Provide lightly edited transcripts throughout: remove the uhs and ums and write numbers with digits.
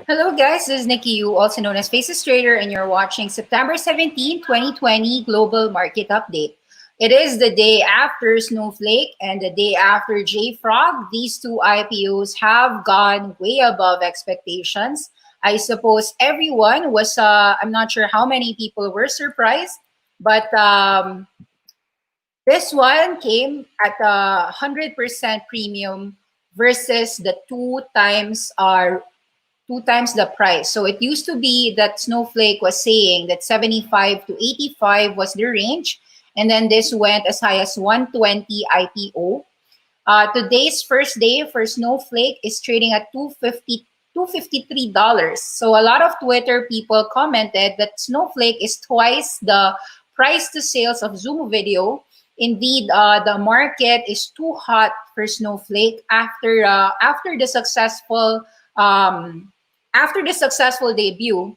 Hello guys, this is Nikki, also known as Faces Trader, and you're watching September 17, 2020 Global Market Update. It is the day after Snowflake and the day after JFrog. These two IPOs have gone way above expectations. I suppose everyone was, I'm not sure how many people were surprised, but this one came at a 100% premium versus the two times the price. So it used to be that Snowflake was saying that 75 to 85 was the range, and then this went as high as 120 IPO. Today's first day for Snowflake is trading at 253 dollars. So a lot of Twitter people commented that Snowflake is twice the price to sales of Zoom Video. Indeed, the market is too hot for Snowflake um, after the successful debut.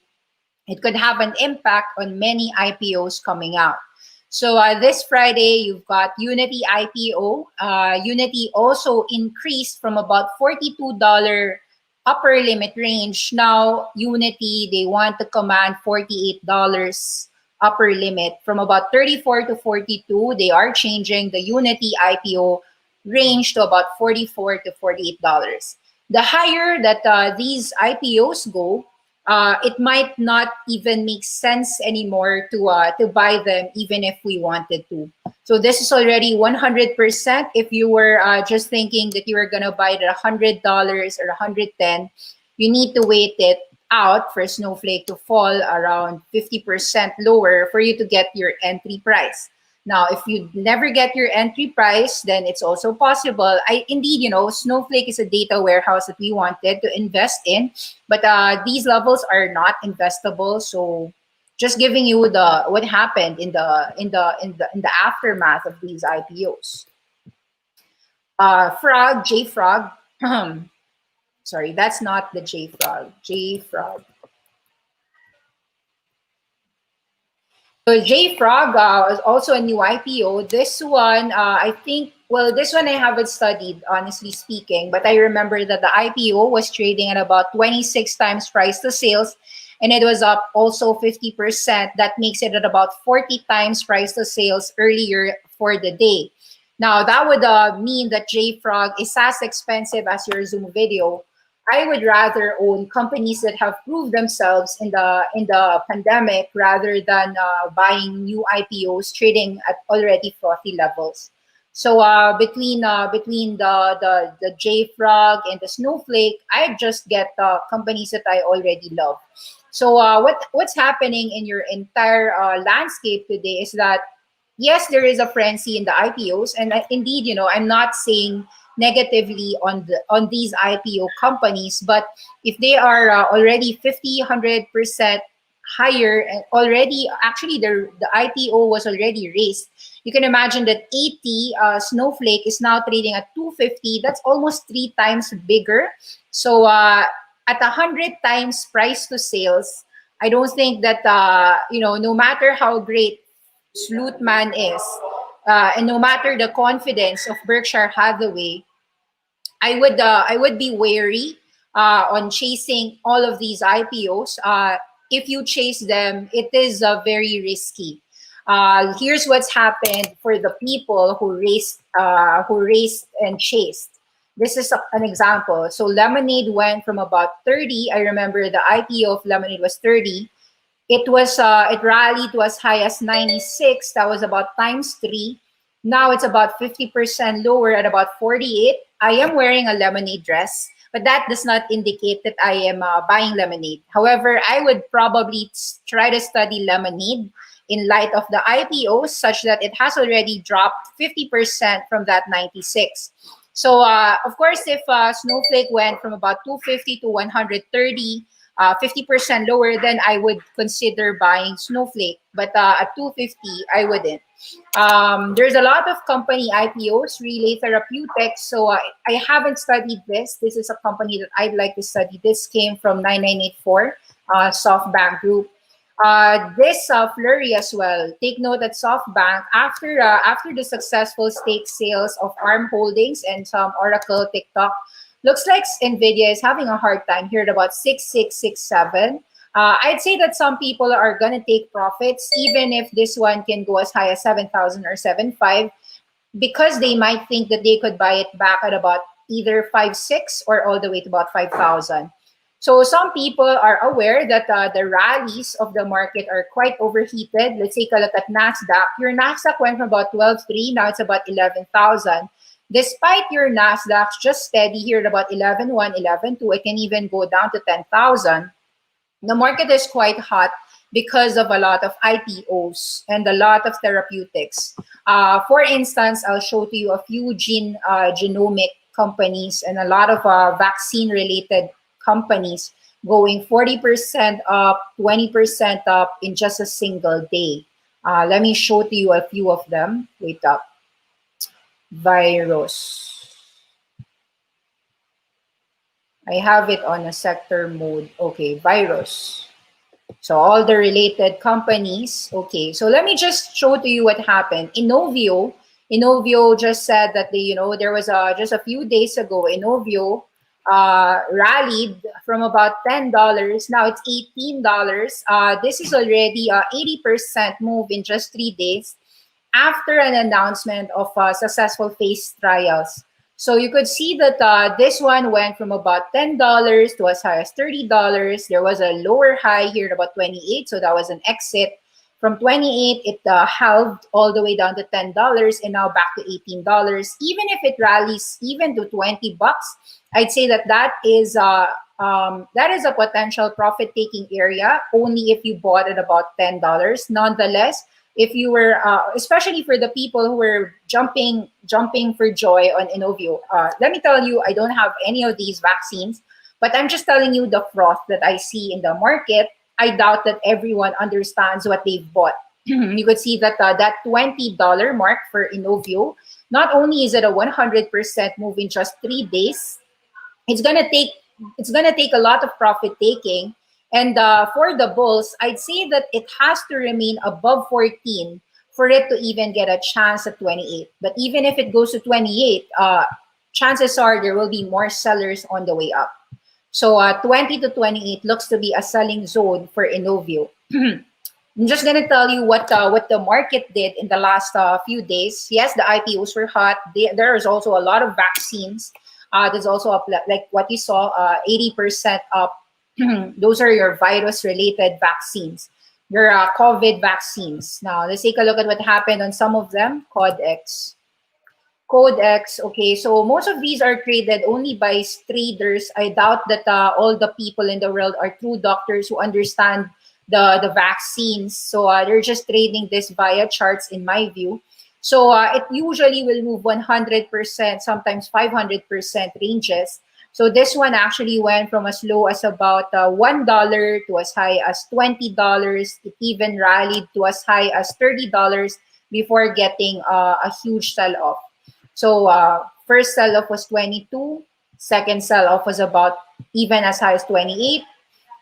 It could have an impact on many IPOs coming out. So this Friday, you've got Unity IPO. Unity also increased from about $42 upper limit range. Now, Unity, they want to command $48 upper limit. From about 34 to 42, they are changing the Unity IPO range to about 44 to $48. The higher that these IPOs go, it might not even make sense anymore to buy them, even if we wanted to. So this is already 100%. If you were just thinking that you were gonna buy it at $100 or 110, you need to wait it out for Snowflake to fall around 50% lower for you to get your entry price. Now, if you never get your entry price, then it's also possible. Indeed, Snowflake is a data warehouse that we wanted to invest in, but these levels are not investable. So, just giving you the what happened in the aftermath of these IPOs. JFrog. Sorry, that's not the JFrog. JFrog. So JFrog is also a new IPO. This one, I think, well, this one I haven't studied, honestly speaking, but I remember that the IPO was trading at about 26 times price to sales, and it was up also 50%. That makes it at about 40 times price to sales earlier for the day. Now, that would mean that JFrog is as expensive as your Zoom video. I would rather own companies that have proved themselves in the pandemic rather than buying new IPOs trading at already frothy levels. So between the JFrog and the Snowflake, I just get companies that I already love. So what's happening in your entire landscape today is that yes, there is a frenzy in the IPOs, and indeed, I'm not saying negatively on these IPO companies, but if they are already 50, 100% higher, and already actually the IPO was already raised. You can imagine that 80 Snowflake is now trading at 250. That's almost three times bigger. So at 100 times price to sales, I don't think that no matter how great Sleuthman is, and no matter the confidence of Berkshire Hathaway, I would be wary on chasing all of these IPOs. If you chase them, it is very risky. Here's what's happened for the people who raced and chased. This is an example. So Lemonade went from about 30. I remember the IPO of Lemonade was 30. It rallied to as high as 96. That was about times three. Now it's about 50% lower at about 48. I am wearing a Lemonade dress, but that does not indicate that I am buying Lemonade. However, I would probably try to study Lemonade in light of the IPO, such that it has already dropped 50% from that 96. So, of course, if Snowflake went from about 250 to 130, 50% lower, then I would consider buying Snowflake. But at 250, I wouldn't. There's a lot of company IPOs, Relay Therapeutics. So I haven't studied this. This is a company that I'd like to study. This came from 9984, SoftBank Group. This flurry as well. Take note that SoftBank, after the successful stake sales of ARM Holdings and some Oracle, TikTok, Looks like Nvidia is having a hard time here at about 6667. I'd say that some people are going to take profits, even if this one can go as high as 7,000 or 7.5, because they might think that they could buy it back at about either 5.6 or all the way to about 5,000. So some people are aware that the rallies of the market are quite overheated. Let's take a look at NASDAQ. Your NASDAQ went from about 12.3, now it's about 11,000. Despite your NASDAQ just steady here at about 11.1, 11.2, it can even go down to 10,000. The market is quite hot because of a lot of IPOs and a lot of therapeutics. For instance, I'll show to you a few genomic companies and a lot of vaccine-related companies going 40% up, 20% up in just a single day. Let me show to you a few of them. Wait up. Virus. I have it on a sector mode. Okay, virus. So all the related companies. Okay, so let me just show to you what happened. Inovio just said that there was just a few days ago, Inovio rallied from about $10. Now it's $18. This is already a 80% move in just 3 days after an announcement of successful phase trials. So you could see that this one went from about $10 to as high as $30. There was a lower high here at about 28, so that was an exit. From 28, it halved all the way down to $10 and now back to $18. Even if it rallies even to $20, I'd say that is a potential profit-taking area only if you bought at about $10. Nonetheless, if you were, especially for the people who were jumping for joy on Inovio, let me tell you, I don't have any of these vaccines, but I'm just telling you the froth that I see in the market. I doubt that everyone understands what they've bought. You could see that that $20 mark for Inovio, not only is it a 100% move in just 3 days, it's gonna take a lot of profit taking. And for the bulls, I'd say that it has to remain above 14 for it to even get a chance at 28. But even if it goes to 28, chances are there will be more sellers on the way up. So 20 to 28 looks to be a selling zone for Inovio. I'm just gonna tell you what the market did in the last few days. Yes, the IPOs were hot. There is also a lot of vaccines. There's also like what you saw, 80% up. Those are your virus-related vaccines, your COVID vaccines. Now, let's take a look at what happened on some of them. Codex, okay, so most of these are traded only by traders. I doubt that all the people in the world are true doctors who understand the vaccines. So they're just trading this via charts, in my view. So it usually will move 100%, sometimes 500% ranges. So this one actually went from as low as about $1 to as high as $20. It even rallied to as high as $30 before getting a huge sell-off. So first sell-off was 22. Second sell-off was about even as high as 28.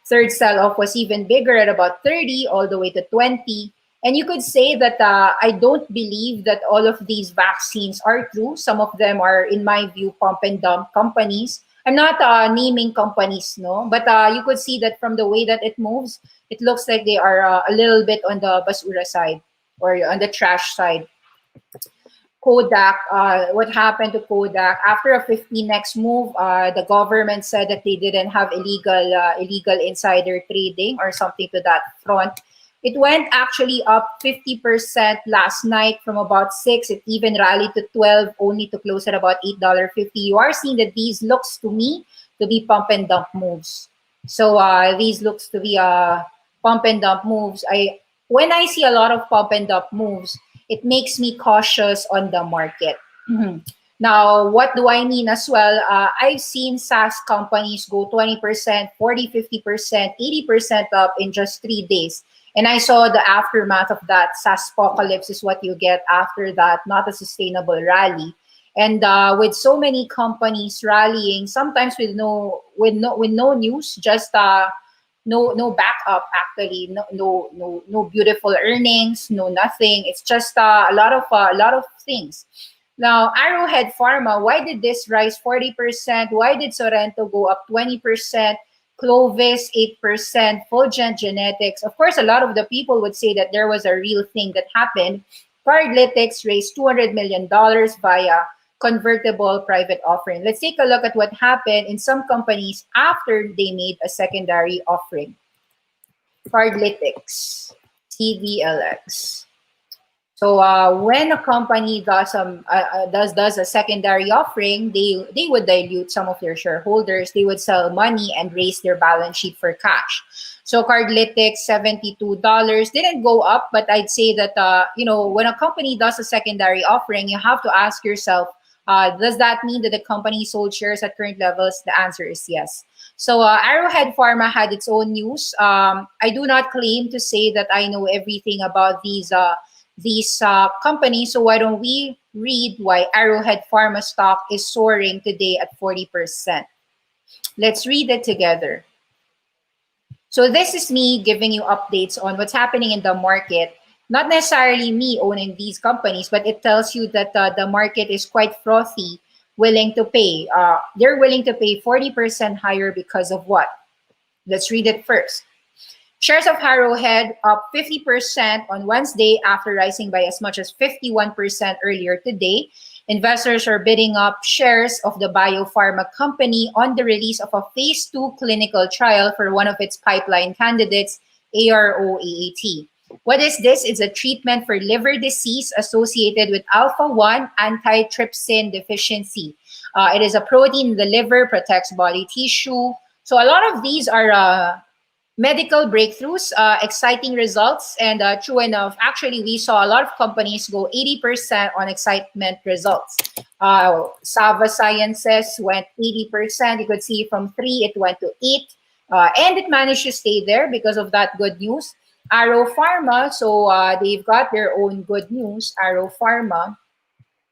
Third sell-off was even bigger at about 30 all the way to 20. And you could say that I don't believe that all of these vaccines are true. Some of them are, in my view, pump and dump companies. I'm not naming companies, no, but you could see that from the way that it moves, it looks like they are a little bit on the basura side or on the trash side. Kodak, what happened to Kodak? After a 15x move, the government said that they didn't have illegal insider trading or something to that front. It went actually up 50% last night from about 6. It even rallied to 12, only to close at about $8.50. You are seeing that these looks to me to be pump and dump moves. So these looks to be pump and dump moves. When I see a lot of pump and dump moves, it makes me cautious on the market. Now, what do I mean as well? I've seen SaaS companies go 20%, 40, 50%, 80% up in just 3 days. And I saw the aftermath of that. SaaS apocalypse is what you get after that, not a sustainable rally. And with so many companies rallying, sometimes with no news, just no backup, actually, no beautiful earnings, no nothing. It's just a lot of things. Now, Arrowhead Pharma, why did this rise 40%? Why did Sorrento go up 20%? Clovis 8%, Fulgent Genetics. Of course, a lot of the people would say that there was a real thing that happened. Cardlytics raised $200 million via convertible private offering. Let's take a look at what happened in some companies after they made a secondary offering. Cardlytics, CDLX. So when a company does a secondary offering, they would dilute some of their shareholders. They would sell money and raise their balance sheet for cash. So Cardlytics $72 didn't go up, but I'd say that when a company does a secondary offering, you have to ask yourself, does that mean that the company sold shares at current levels? The answer is yes. So Arrowhead Pharma had its own news. I do not claim to say that I know everything about these companies. So why don't we read why Arrowhead Pharma stock is soaring today at 40%? Let's read it together. So this is me giving you updates on what's happening in the market. Not necessarily me owning these companies, but it tells you that the market is quite frothy, willing to pay. They're willing to pay 40% higher because of what? Let's read it first. Shares of Arrowhead up 50% on Wednesday after rising by as much as 51% earlier today. Investors are bidding up shares of the biopharma company on the release of a phase 2 clinical trial for one of its pipeline candidates, ARO-AAT. What is this? It's a treatment for liver disease associated with alpha-1 antitrypsin deficiency. It is a protein in the liver, protects body tissue. So a lot of these are medical breakthroughs, exciting results, and true enough, actually, we saw a lot of companies go 80% on excitement results. Sava Sciences went 80%. You could see from 3, it went to 8, and it managed to stay there because of that good news. Arrow Pharma, so they've got their own good news. Arrow Pharma,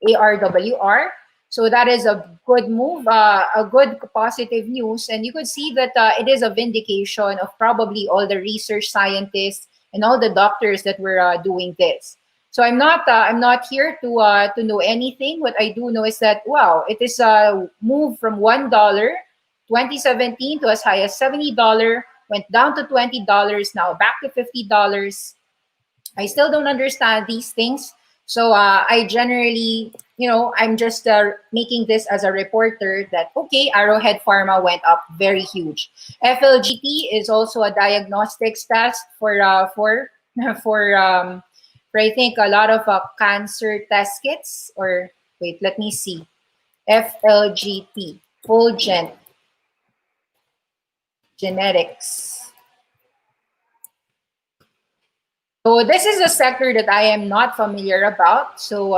ARWR. So that is a good move, a good positive news. And you could see that it is a vindication of probably all the research scientists and all the doctors that were doing this. So I'm not here to know anything. What I do know is that, wow, it is a move from $1, 2017 to as high as $70, went down to $20, now back to $50. I still don't understand these things. So I generally, I'm just making this as a reporter that, okay, Arrowhead Pharma went up very huge. FLGT is also a diagnostics test for I think a lot of cancer test kits. Or wait, let me see. FLGT, Fulgent Genetics. So this is a sector that I am not familiar about. So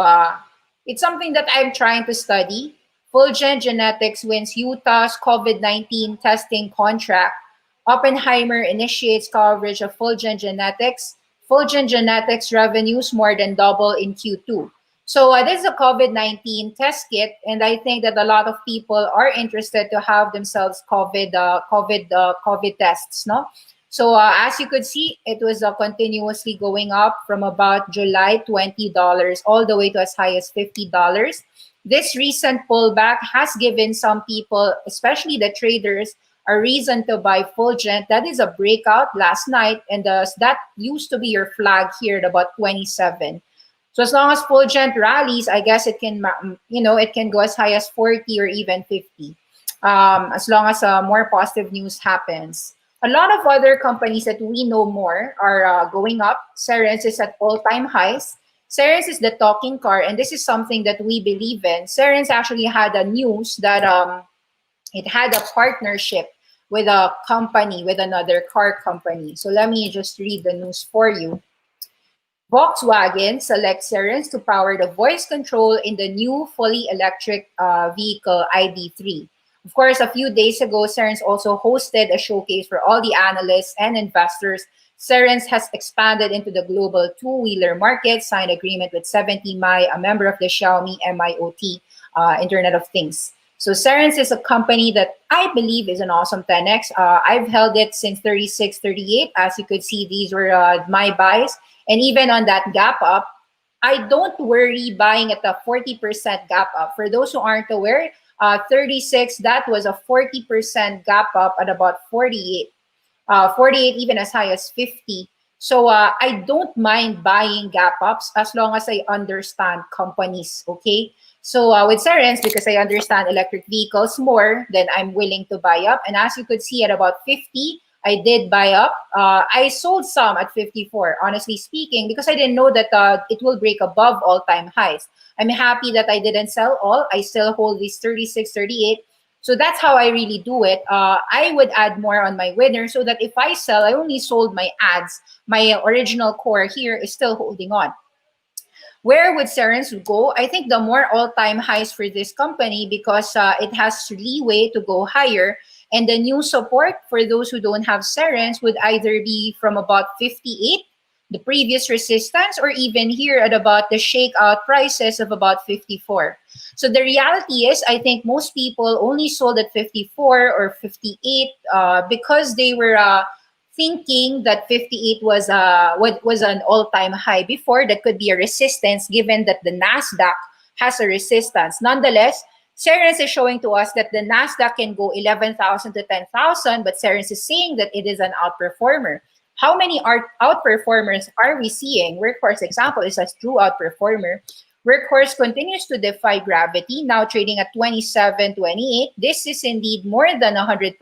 it's something that I'm trying to study. Fulgent Genetics wins Utah's COVID-19 testing contract. Oppenheimer initiates coverage of Fulgent Genetics. Fulgent Genetics revenues more than double in Q2. So this is a COVID-19 test kit, and I think that a lot of people are interested to have themselves COVID tests, no? So as you could see, it was continuously going up from about July $20 all the way to as high as $50. This recent pullback has given some people, especially the traders, a reason to buy Fulgent. That is a breakout last night, and that used to be your flag here at about 27. So as long as Fulgent rallies, I guess it can, it can go as high as 40 or even 50, as long as more positive news happens. A lot of other companies that we know more are going up. Cerence is at all-time highs. Cerence is the talking car, and this is something that we believe in. Cerence actually had a news that it had a partnership with a company, with another car company. So let me just read the news for you. Volkswagen selects Cerence to power the voice control in the new fully electric vehicle ID3. Of course, a few days ago, Cerence also hosted a showcase for all the analysts and investors. Cerence has expanded into the global two-wheeler market, signed agreement with 70mai, a member of the Xiaomi MIoT Internet of Things. So Cerence is a company that I believe is an awesome 10x. I've held it since 36, 38. As you could see, these were my buys. And even on that gap up, I don't worry buying at a 40% gap up. For those who aren't aware, 36, that was a 40% gap up at about 48. 48 even as high as 50. So I don't mind buying gap ups as long as I understand companies, okay? So with Cerence, because I understand electric vehicles more, then I'm willing to buy up. And as you could see at about 50, I did buy up. I sold some at 54, honestly speaking, because I didn't know that it will break above all-time highs. I'm happy that I didn't sell all. I still hold these 36, 38. So that's how I really do it. I would add more on my winner so that if I sell, I only sold my ads. My original core here is still holding on. Where would Cerence go? I think the more all-time highs for this company because it has leeway to go higher. And the new support for those who don't have Cerence would either be from about 58, the previous resistance, or even here at about the shakeout prices of about 54. So the reality is, I think most people only sold at 54 or 58 because they were thinking that 58 was what was an all-time high before. That could be a resistance given that the Nasdaq has a resistance. Nonetheless, Cerence is showing to us that the Nasdaq can go 11,000 to 10,000, but Cerence is saying that it is an outperformer. How many outperformers are we seeing? Workhorse example is a true outperformer. Workhorse continues to defy gravity, now trading at 27.28. This is indeed more than 100%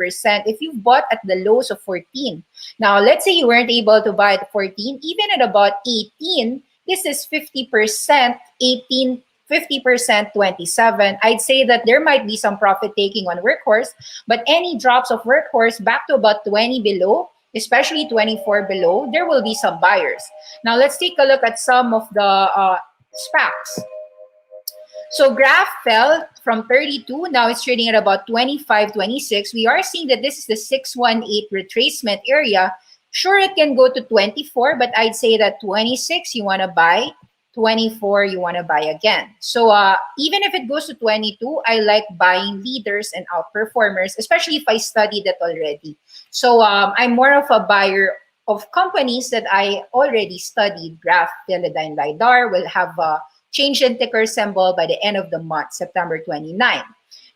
if you've bought at the lows of 14. Now, let's say you weren't able to buy at 14, even at about 18, this is 50%, 18, 50%, 27. I'd say that there might be some profit taking on Workhorse, but any drops of Workhorse back to about 20 below, especially 24 below, there will be some buyers. Now, let's take a look at some of the SPACs. So Graph fell from 32, now it's trading at about 25, 26. We are seeing that this is the 618 retracement area. Sure, it can go to 24, but I'd say that 26 you want to buy, 24 you want to buy again. So even if it goes to 22, I like buying leaders and outperformers, especially if I studied that already. So I'm more of a buyer of companies that I already studied. Graph, Teledyne, LiDAR will have a change in ticker symbol by the end of the month, September 29.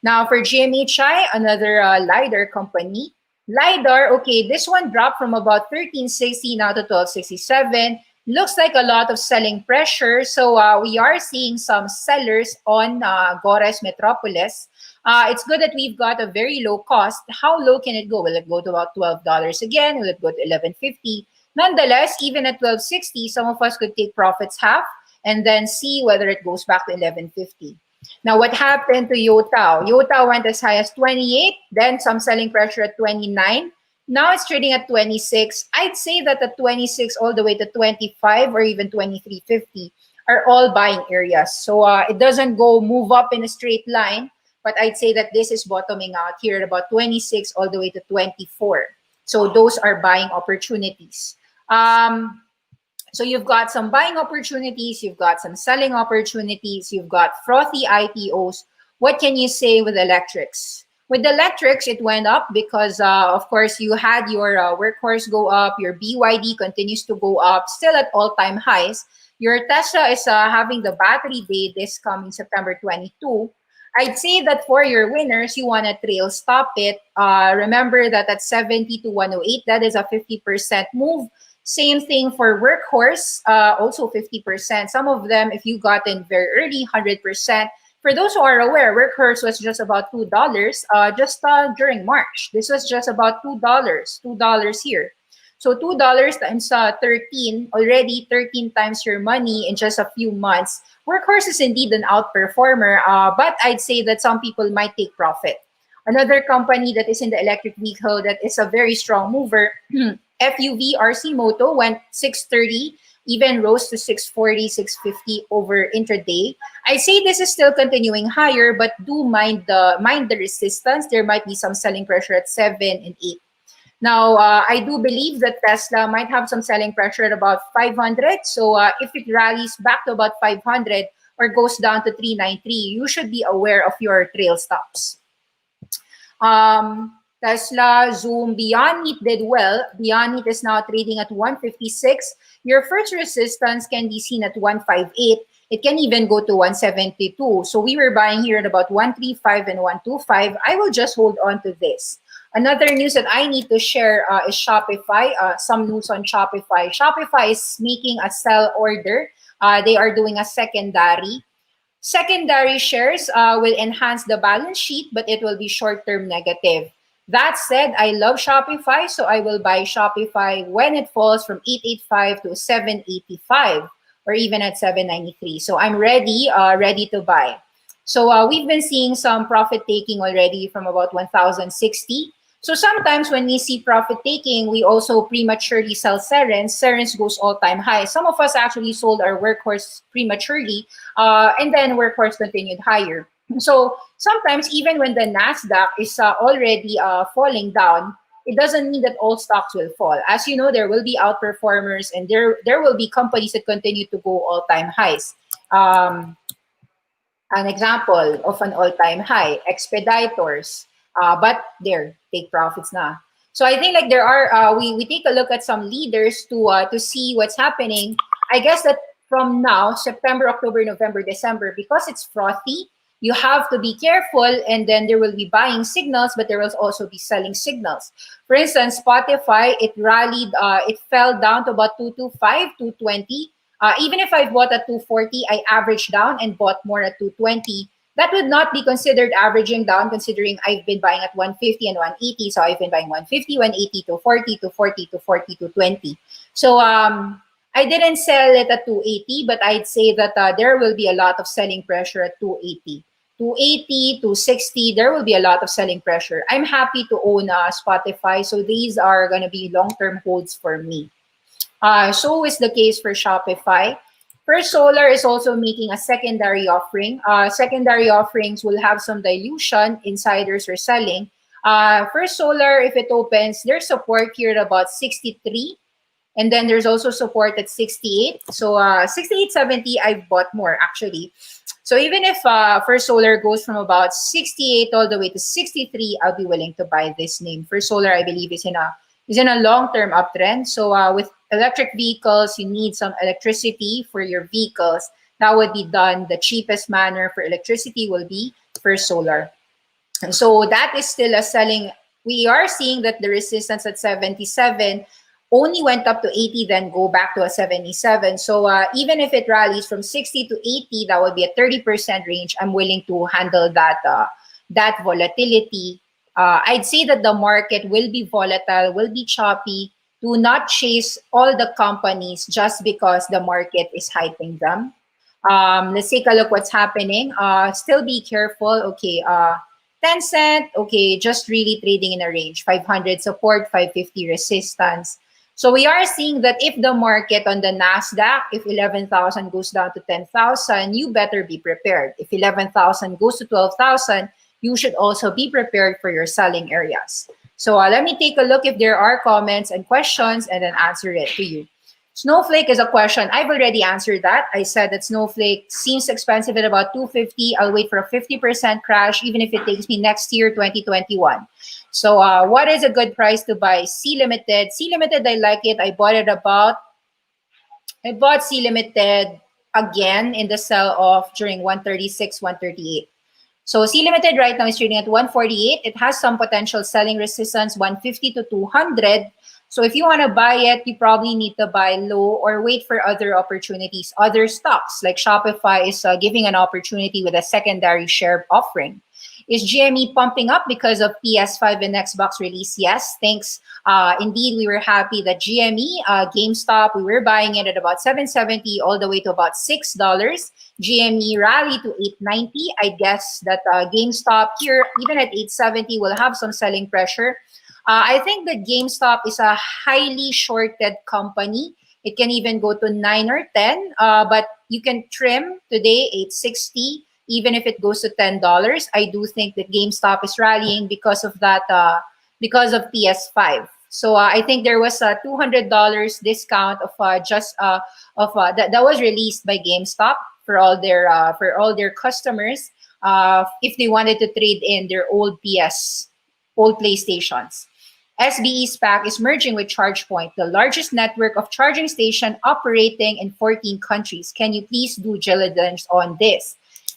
Now for GMHI, another LiDAR company. LiDAR, okay, this one dropped from about 1360 now to 1267. Looks like a lot of selling pressure. So we are seeing some sellers on Gores Metropolis. It's good that we've got a very low cost. How low can it go? Will it go to about $12 again? Will it go to $11.50? Nonetheless, even at $12.60, some of us could take profits half and then see whether it goes back to $11.50. Now, what happened to Yotao? Yotao went as high as 28, then some selling pressure at 29. Now it's trading at 26. I'd say that at 26 all the way to 25 or even 23.50 are all buying areas. So it doesn't go move up in a straight line, but I'd say that this is bottoming out here at about 26 all the way to 24. So those are buying opportunities. So you've got some buying opportunities, you've got some selling opportunities, you've got frothy IPOs. What can you say with electrics? With electrics, it went up because, of course, you had your Workhorse go up, your BYD continues to go up, still at all-time highs. Your Tesla is having the battery day this coming September 22. I'd say that for your winners, you want to trail stop it. Remember that at 70 to 108, that is a 50% move. Same thing for Workhorse, also 50%. Some of them, if you got in very early, 100%. For those who are aware, Workhorse was just about $2 during March. This was just about $2 here. So $2 times 13, already 13 times your money in just a few months. Workhorse is indeed an outperformer, but I'd say that some people might take profit. Another company that is in the electric vehicle that is a very strong mover, FUV RC Moto went 630, even rose to 640, 650 over intraday. I say this is still continuing higher, but do mind the resistance. There might be some selling pressure at 7 and 8. Now, I do believe that Tesla might have some selling pressure at about 500. So if it rallies back to about 500 or goes down to 393, you should be aware of your trail stops. Tesla, Zoom, Beyond Meat did well. Beyond Meat is now trading at 156. Your first resistance can be seen at 158. It can even go to 172. So we were buying here at about 135 and 125. I will just hold on to this. Another news that I need to share is Shopify. Some news on Shopify. Shopify is making a sell order. They are doing a secondary. Secondary shares will enhance the balance sheet, but it will be short-term negative. That said, I love Shopify, so I will buy Shopify when it falls from 885 to 785 or even at 793. So I'm ready to buy. So we've been seeing some profit taking already from about 1,060. So sometimes when we see profit taking, we also prematurely sell Serens. Serens goes all-time high. Some of us actually sold our workhorse prematurely, and then workhorse continued higher. So sometimes even when the Nasdaq is already falling down, it doesn't mean that all stocks will fall. As you know, there will be outperformers, and there will be companies that continue to go all-time highs. An example of an all-time high, Expeditors, but there, take profits na. So I think like there are, we take a look at some leaders to see what's happening. I guess that from now, September, October, November, December, because it's frothy, you have to be careful, and then there will be buying signals, but there will also be selling signals. For instance, Spotify, it rallied, it fell down to about 225, 220. Even if I bought at 240, I averaged down and bought more at 220. That would not be considered averaging down, considering I've been buying at 150 and 180. So I've been buying 150, 180, 240, 240, 240, 220. So I didn't sell it at 280, but I'd say that there will be a lot of selling pressure at 280. 280, 260, there will be a lot of selling pressure. I'm happy to own Spotify. So these are going to be long-term holds for me. So is the case for Shopify. First Solar is also making a secondary offering. Secondary offerings will have some dilution. Insiders are selling. First Solar, if it opens, there's support here at about 63. And then there's also support at 68. So 68, 70, I've bought more actually. So even if First Solar goes from about 68 all the way to 63, I'll be willing to buy this name. First Solar, I believe, is in a long-term uptrend. So with electric vehicles, you need some electricity for your vehicles. That would be done. The cheapest manner for electricity will be First Solar. And so that is still a selling. We are seeing that the resistance at 77 only went up to 80, then go back to a 77. So even if it rallies from 60 to 80, that would be a 30% range. I'm willing to handle that volatility. I'd say that the market will be volatile, will be choppy. Do not chase all the companies just because the market is hyping them. Let's take a look what's happening. Still be careful. Okay, Tencent, okay, just really trading in a range. 500 support, 550 resistance. So we are seeing that if the market on the Nasdaq, if 11,000 goes down to 10,000, you better be prepared. If 11,000 goes to 12,000, you should also be prepared for your selling areas. So let me take a look if there are comments and questions and then answer it to you. Snowflake is a question. I've already answered that. I said that Snowflake seems expensive at about 250. I'll wait for a 50% crash, even if it takes me next year, 2021. So what is a good price to buy? C Limited. C Limited, I like it. I bought C Limited again in the sell-off during 136, 138. So C Limited right now is trading at 148. It has some potential selling resistance, 150 to 200. So if you want to buy it, you probably need to buy low or wait for other opportunities. Other stocks like Shopify is giving an opportunity with a secondary share offering. Is GME pumping up because of PS5 and Xbox release? Yes, thanks. Indeed, we were happy that GME, GameStop, we were buying it at about $7.70 all the way to about $6. GME rallied to $8.90. I guess that GameStop here, even at $8.70, will have some selling pressure. I think that GameStop is a highly shorted company. It can even go to 9 or 10, but you can trim today $8.60. Even if it goes to $10, I do think that GameStop is rallying because of that, because of PS5. So I think there was a $200 discount of that was released by GameStop for all their customers if they wanted to trade in their old PS old PlayStations. SBE SPAC is merging with ChargePoint, the largest network of charging station operating in 14 countries. Can you please do diligence on this?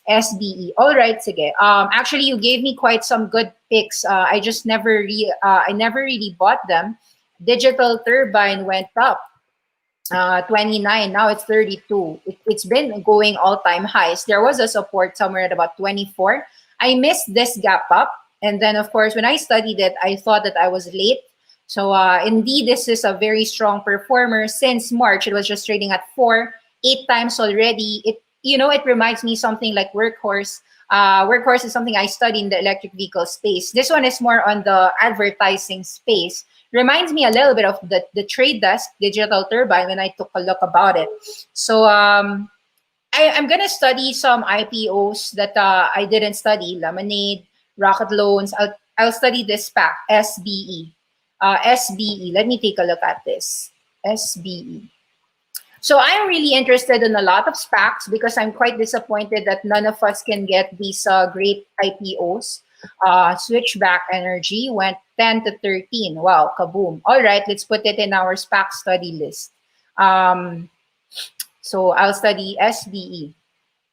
SBE. All right, sige. Actually, you gave me quite some good picks. I never really bought them. Digital Turbine went up 29. Now it's 32. It's been going all-time highs. There was a support somewhere at about 24. I missed this gap up. And then, of course, when I studied it, I thought that I was late. So indeed, this is a very strong performer. Since March, it was just trading at 4, 8 times already. It reminds me something like Workhorse. Workhorse is something I study in the electric vehicle space. This one is more on the advertising space. Reminds me a little bit of the Trade Desk Digital Turbine when I took a look about it. So I'm going to study some IPOs that I didn't study. Lemonade, Rocket Loans. I'll study this SPAC, SBE. SBE. Let me take a look at this. SBE. So I'm really interested in a lot of SPACs because I'm quite disappointed that none of us can get these great IPOs. Switchback Energy went 10 to 13. Wow, kaboom. All right, let's put it in our SPAC study list. So I'll study SBE,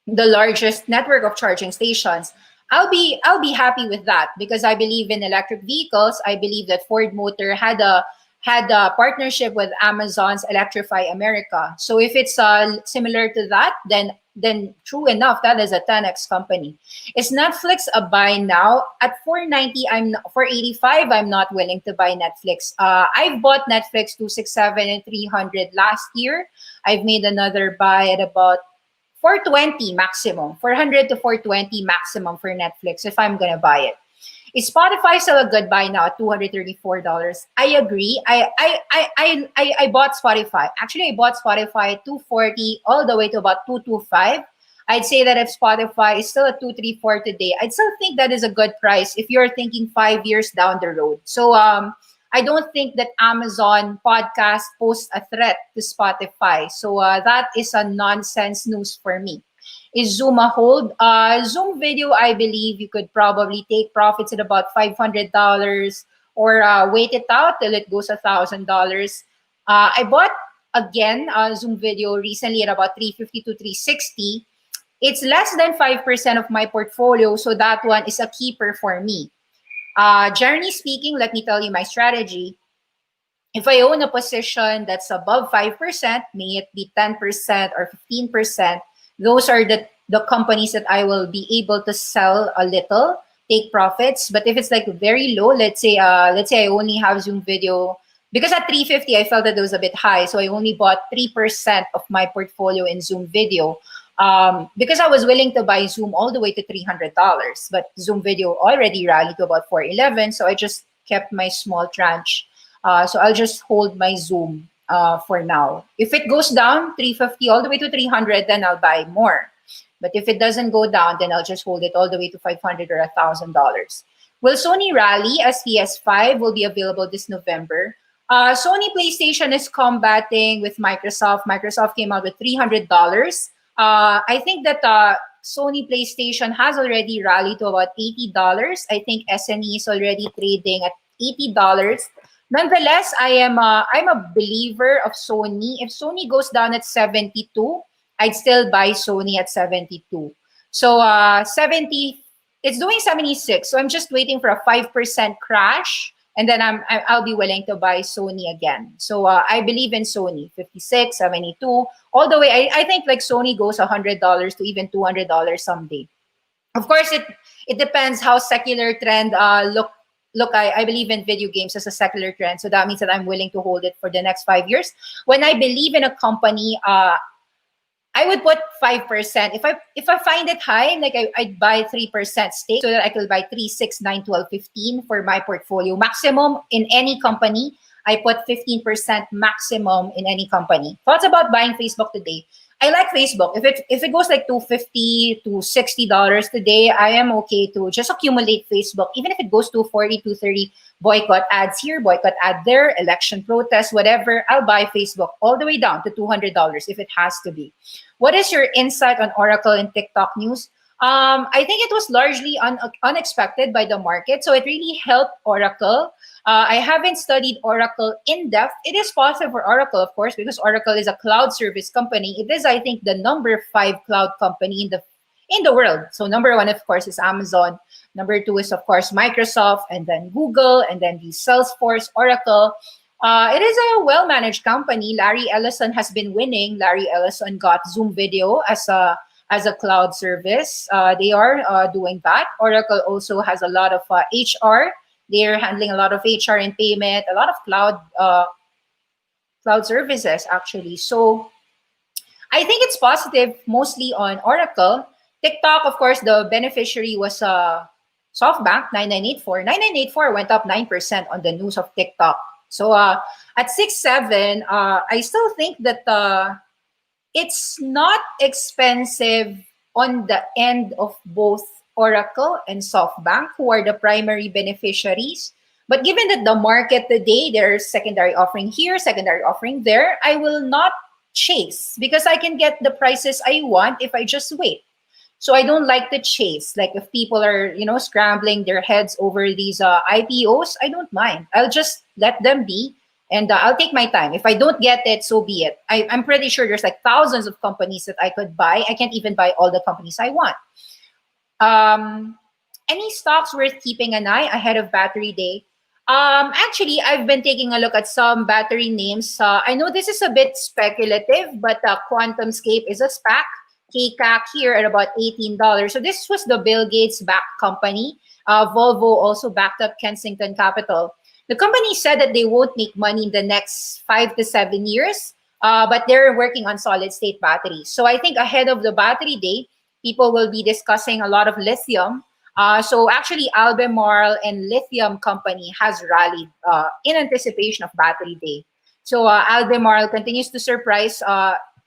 the largest network of charging stations. I'll be happy with that because I believe in electric vehicles. I believe that Ford Motor had a partnership with Amazon's Electrify America. So if it's similar to that, then true enough, that is a 10x company. Is Netflix a buy now? At 490, for 85, I'm not willing to buy Netflix. I've bought Netflix 267 and 300 last year. I've made another buy at about 420 maximum, 400 to 420 maximum for Netflix if I'm gonna buy it. Is Spotify still a good buy now at $234? I agree. I bought Spotify. Actually, I bought Spotify at 240 all the way to about 225. I'd say that if Spotify is still at 234 today, I'd still think that is a good price if you're thinking 5 years down the road. So I don't think that Amazon podcast poses a threat to Spotify. So that is a nonsense news for me. Is Zoom a hold? Zoom Video, I believe you could probably take profits at about $500 or wait it out till it goes $1,000. I bought again Zoom Video recently at about 350 to 360. It's less than 5% of my portfolio, so that one is a keeper for me. Generally speaking, let me tell you my strategy. If I own a position that's above 5%, may it be 10% or 15%, those are the companies that I will be able to sell a little, take profits. But if it's like very low, let's say I only have Zoom Video, because at 350 I felt that it was a bit high, so I only bought 3% of my portfolio in Zoom Video. Because I was willing to buy Zoom all the way to $300, but Zoom Video already rallied to about 411, so I just kept my small tranche. So I'll just hold my Zoom for now. If it goes down 350 all the way to 300, then I'll buy more. But if it doesn't go down, then I'll just hold it all the way to $500 or $1,000. Will Sony rally as PS5 will be available this November? Sony PlayStation is combating with Microsoft. Microsoft came out with $300. I think that Sony PlayStation has already rallied to about $80. I think SNE is already trading at $80. Nonetheless, I'm a believer of Sony. If Sony goes down at 72, I'd still buy Sony at 72. So 70, it's doing 76. So I'm just waiting for a 5% crash, and then I'll be willing to buy Sony again. So I believe in Sony, 56, 72, all the way. I think like Sony goes $100 to even $200 someday. Of course, it depends how secular trend look. I believe in video games as a secular trend. So that means that I'm willing to hold it for the next 5 years. When I believe in a company, I would put 5%. If I find it high, like I'd buy 3% stake so that I could buy 3, 6, 9, 12, 15 for my portfolio. Maximum in any company, I put 15% maximum in any company. Thoughts about buying Facebook today? I like Facebook. If it goes like $250 to $60 today, I am okay to just accumulate Facebook. Even if it goes to 40 to 30, boycott ads here, boycott ad there, election protest, whatever, I'll buy Facebook all the way down to $200 if it has to be. What is your insight on Oracle and TikTok news? I think it was largely unexpected by the market, so it really helped Oracle. I haven't studied Oracle in depth. It is positive for Oracle, of course, because Oracle is a cloud service company. It is, I think, the number 5 cloud company in the world. So number 1, of course, is Amazon. Number 2 is, of course, Microsoft, and then Google, and then the Salesforce, Oracle. It is a well-managed company. Larry Ellison has been winning. Larry Ellison got Zoom Video as a cloud service. They are doing that. Oracle also has a lot of HR. They're handling a lot of HR and payment, a lot of cloud services actually. So I think it's positive mostly on Oracle. TikTok, of course, the beneficiary was SoftBank 9984. 9984 went up 9% on the news of TikTok. So at 6.7, I still think that it's not expensive on the end of both Oracle and SoftBank, who are the primary beneficiaries. But given that the market today, there's secondary offering here, secondary offering there, I will not chase because I can get the prices I want if I just wait. So I don't like to chase. Like if people are, scrambling their heads over these IPOs, I don't mind. I'll just let them be. And I'll take my time. If I don't get it, so be it. I'm pretty sure there's like thousands of companies that I could buy. I can't even buy all the companies I want. Any stocks worth keeping an eye ahead of Battery Day? Actually, I've been taking a look at some battery names. I know this is a bit speculative, but QuantumScape is a SPAC. KCAC here at about $18. So this was the Bill Gates backed company. Volvo also backed up Kensington Capital. The company said that they won't make money in the next 5 to 7 years, but they're working on solid state batteries. So I think ahead of the Battery Day, people will be discussing a lot of lithium. So actually, Albemarle and lithium company has rallied in anticipation of Battery Day. So Albemarle continues to surprise.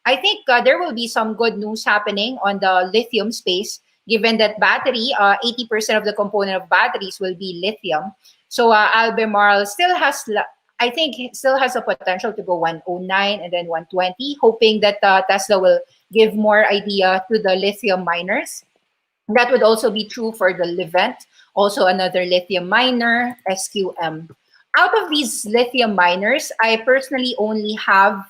I think there will be some good news happening on the lithium space, given that battery, 80% of the component of batteries will be lithium. So Albemarle still has, I think, still has a potential to go 109 and then 120, hoping that Tesla will give more idea to the lithium miners. That would also be true for the Livent, also another lithium miner, SQM. Out of these lithium miners, I personally only have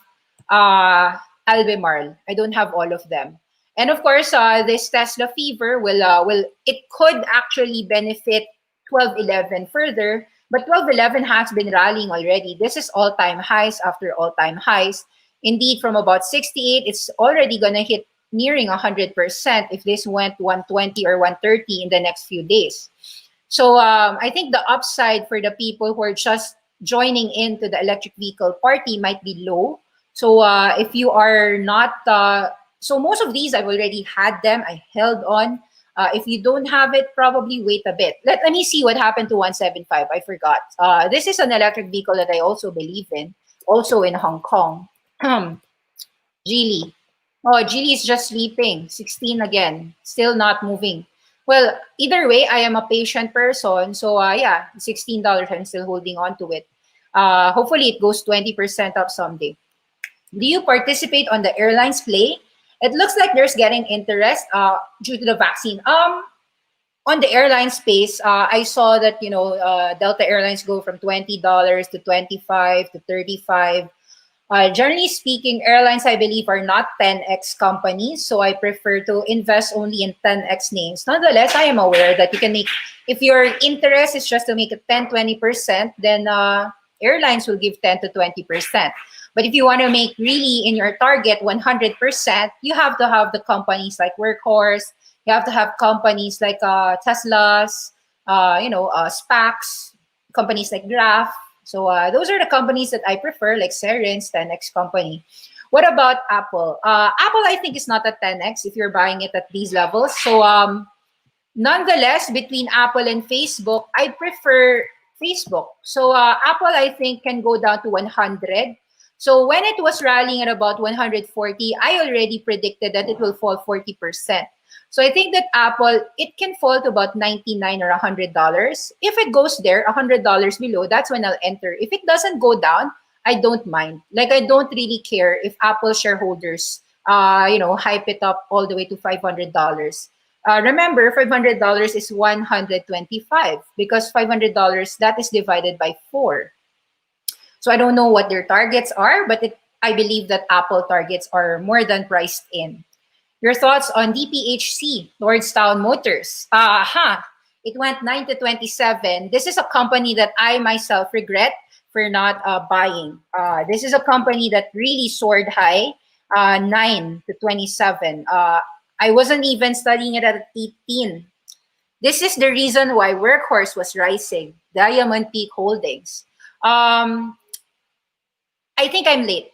Albemarle. I don't have all of them. And of course, this Tesla fever it could actually benefit 1211 further, but 1211 has been rallying already. This is all-time highs after all-time highs. Indeed, from about 68, it's already gonna hit nearing 100% if this went 120 or 130 in the next few days. So I think the upside for the people who are just joining into the electric vehicle party might be low. So if you are not, so most of these I've already had them, I held on. If you don't have it, probably wait a bit. Let me see what happened to 175. I forgot. This is an electric vehicle that I also believe in, also in Hong Kong. Geely. Oh, Geely is just sleeping. 16 again, still not moving. Well, either way, I am a patient person. So yeah, $16, I'm still holding on to it. Hopefully it goes 20% up someday. Do you participate on the airlines play? It looks like there's getting interest due to the vaccine. On the airline space, I saw that Delta Airlines go from $20 to 25 to 35. Generally speaking, airlines, I believe, are not 10x companies, so I prefer to invest only in 10x names. Nonetheless, I am aware that you can make, if your interest is just to make it 10-20%, then airlines will give 10 to 20%. But if you want to make really in your target 100%, you have to have the companies like Workhorse. You have to have companies like Tesla's, SPACs, companies like Graph. So those are the companies that I prefer, like Seren's 10x company. What about Apple? Apple, I think, is not a 10x if you're buying it at these levels. So nonetheless, between Apple and Facebook, I prefer Facebook. So Apple, I think, can go down to 100. So when it was rallying at about 140, I already predicted that it will fall 40%. So I think that Apple, it can fall to about $99 or $100. If it goes there, $100 below, that's when I'll enter. If it doesn't go down, I don't mind. Like, I don't really care if Apple shareholders, hype it up all the way to $500. Remember, $500 is 125 because $500 that is divided by 4. So I don't know what their targets are, but I believe that Apple targets are more than priced in. Your thoughts on DPHC, Lordstown Motors? It went 9 to 27. This is a company that I myself regret for not buying. This is a company that really soared high, 9 to 27. I wasn't even studying it at 18. This is the reason why Workhorse was rising. Diamond Peak Holdings. I think I'm late.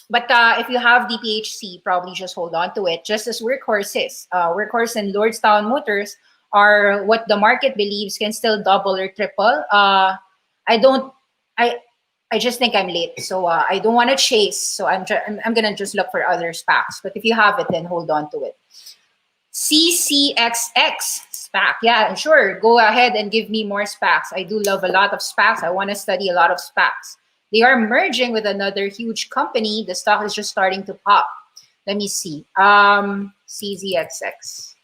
But if you have DPHC, probably just hold on to it, just as Workhorse is. Workhorse and Lordstown Motors are what the market believes can still double or triple. I don't. I just think I'm late, so I don't want to chase. So I'm gonna just look for other SPACs. But if you have it, then hold on to it. CCXX SPAC. Yeah, sure. Go ahead and give me more SPACs. I do love a lot of SPACs. I want to study a lot of SPACs. They are merging with another huge company. The stock is just starting to pop. Let me see. CZXX.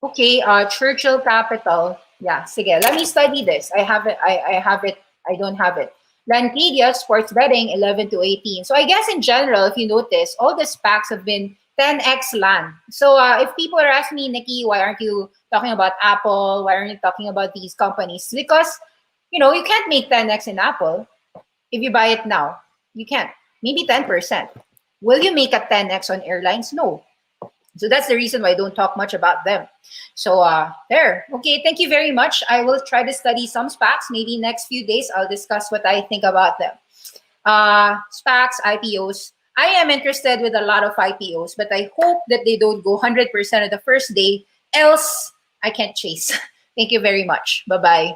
Okay, Churchill Capital. Yeah, sige. Let me study this. I have it. I have it. I don't have it. Lancadia Sports Betting 11 to 18. So I guess in general, if you notice, all the SPACs have been 10x LAN. So if people are asking me, Nikki, why aren't you talking about Apple? Why aren't you talking about these companies? Because, you know, you can't make 10x in Apple. If you buy it now, you can't. Maybe 10%. Will you make a 10x on airlines? No. So that's the reason why I don't talk much about them. So there. Okay, thank you very much. I will try to study some SPACs. Maybe next few days, I'll discuss what I think about them. SPACs, IPOs. I am interested with a lot of IPOs, but I hope that they don't go 100% of the first day. Else, I can't chase. Thank you very much. Bye-bye.